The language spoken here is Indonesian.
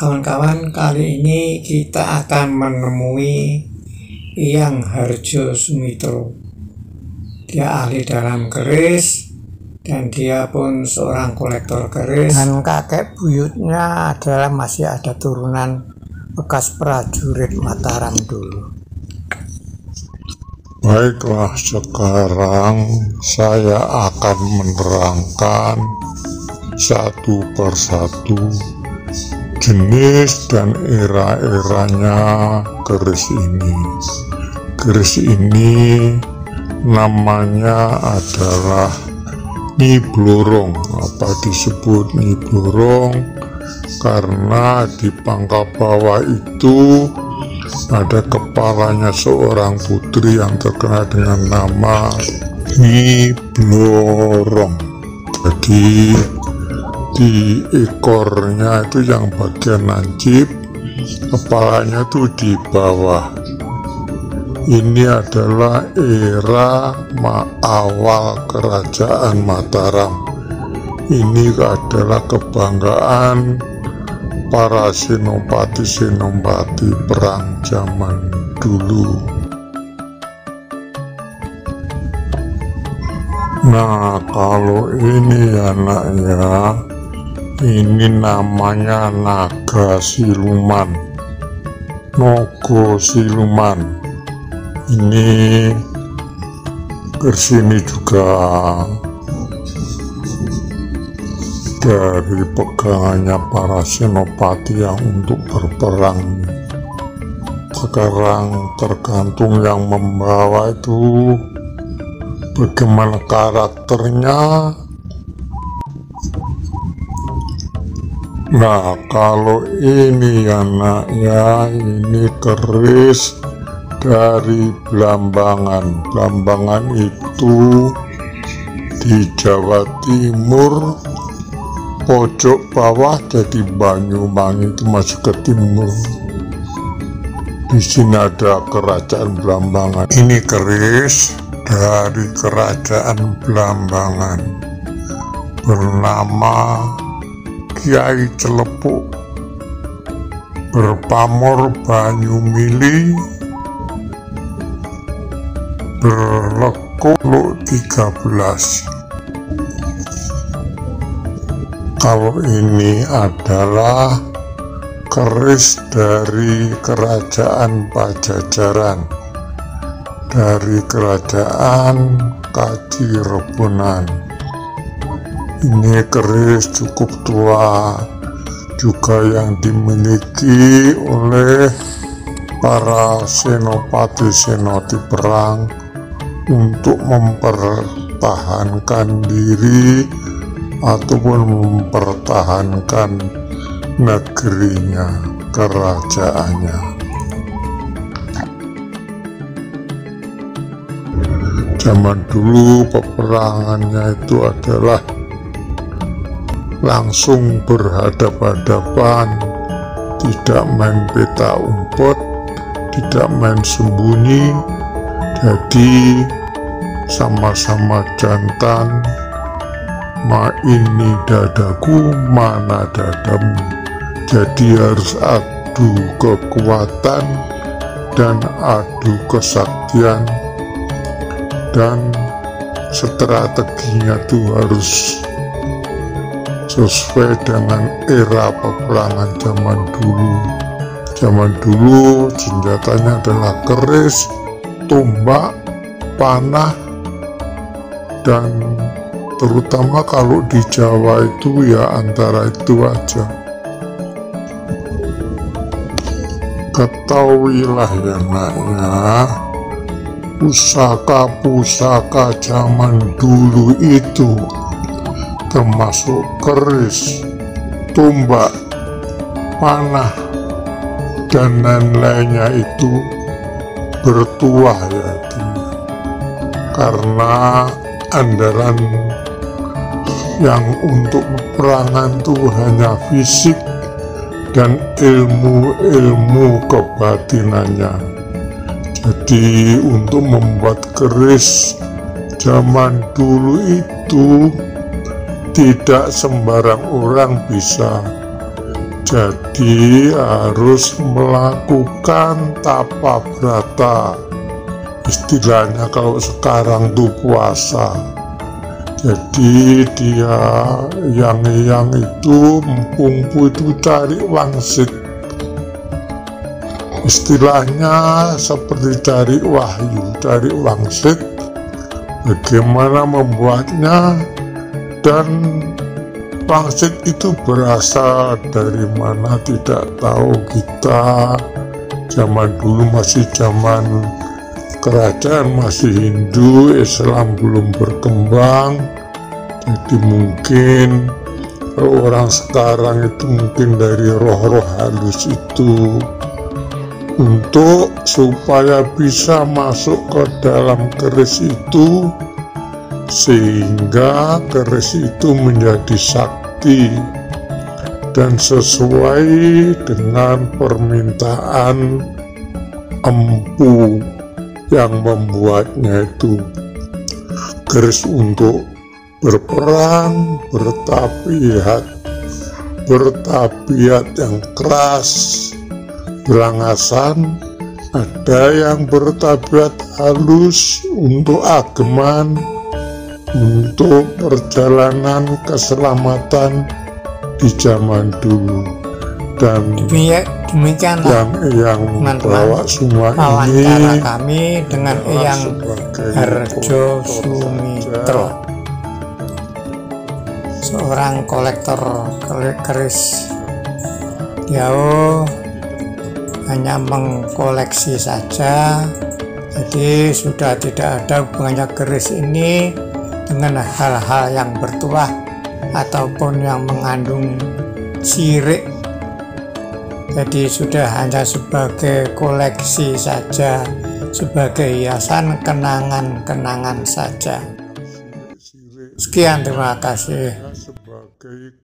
kawan-kawan, kali ini kita akan menemui Hyang Harjo Sumitro. Dia ahli dalam keris dan dia pun seorang kolektor keris. Dan kakek buyutnya adalah masih ada turunan bekas prajurit Mataram dulu. Baiklah, sekarang saya akan menerangkan satu persatu jenis dan era-eranya keris ini. Keris ini namanya adalah Nyi Blorong. Apa disebut Nyi Blorong? Karena di pangkal bawah itu ada kepalanya seorang putri yang terkenal dengan nama Nyi Blorong. Jadi di ekornya itu yang bagian lancip, kepalanya itu di bawah. Ini adalah era awal kerajaan Mataram. Ini adalah kebanggaan para senopati-senopati perang zaman dulu. Nah, kalau ini anaknya, ini namanya naga siluman, nogo siluman. Ini kesini juga dari pegangannya para senopati yang untuk berperang. Sekarang tergantung yang membawa itu bagaimana karakternya. Nah, kalau ini anaknya, ini keris dari Blambangan. Blambangan itu di Jawa Timur, pojok bawah, jadi Banyuwangi itu masih ke timur. Di sini ada kerajaan Blambangan. Ini keris dari kerajaan Blambangan bernama Kiai Celepuk, berpamor Banyumili, berlekuk 13. Kalau ini adalah keris dari kerajaan Pajajaran, dari kerajaan Kadirebonan. Ini keris cukup tua, juga yang dimiliki oleh para senopati-senopati perang untuk mempertahankan diri ataupun mempertahankan negerinya, kerajaannya. Zaman dulu peperangannya itu adalah langsung berhadapan-hadapan, tidak main peta umpet, tidak main sembunyi. Jadi sama-sama jantan, ma ini dadaku, mana dadamu. Jadi harus adu kekuatan dan adu kesaktian, dan strateginya tuh harus sesuai dengan era peperangan zaman dulu. Zaman dulu senjatanya adalah keris, tombak, panah, dan terutama kalau di Jawa itu ya antara itu aja. Ketahuilah ya naknya, pusaka-pusaka zaman dulu itu termasuk keris, tombak, panah, dan lain-lainnya itu bertuah ya, karena andalan yang untuk peperangan itu hanya fisik dan ilmu-ilmu kebatinannya. Jadi untuk membuat keris zaman dulu itu tidak sembarang orang bisa. Jadi harus melakukan tapa brata, istilahnya kalau sekarang tuh puasa. Jadi dia yang itu mempungku itu cari wangsit, istilahnya seperti cari wahyu, cari wangsit bagaimana membuatnya. Dan wangsit itu berasal dari mana tidak tahu kita. Zaman dulu masih zaman kerajaan, masih Hindu, Islam belum berkembang. Jadi mungkin kalau orang sekarang itu mungkin dari roh-roh halus itu, untuk supaya bisa masuk ke dalam keris itu, sehingga keris itu menjadi sakti dan sesuai dengan permintaan empu yang membuatnya itu. Keris untuk berperang, bertabiat yang keras, berangasan. Ada yang bertabiat halus untuk ageman, untuk perjalanan keselamatan di zaman dulu. Dan demikianlah yang bawa semua wawancara ini kami dengan Eyang Harjo Sumitro, seorang kolektor keris. Dia hanya mengkoleksi saja, jadi sudah tidak ada hubungannya keris ini dengan hal-hal yang bertuah ataupun yang mengandung sirik. Jadi sudah hanya sebagai koleksi saja, sebagai hiasan kenangan-kenangan saja. Sekian, terima kasih. sebagai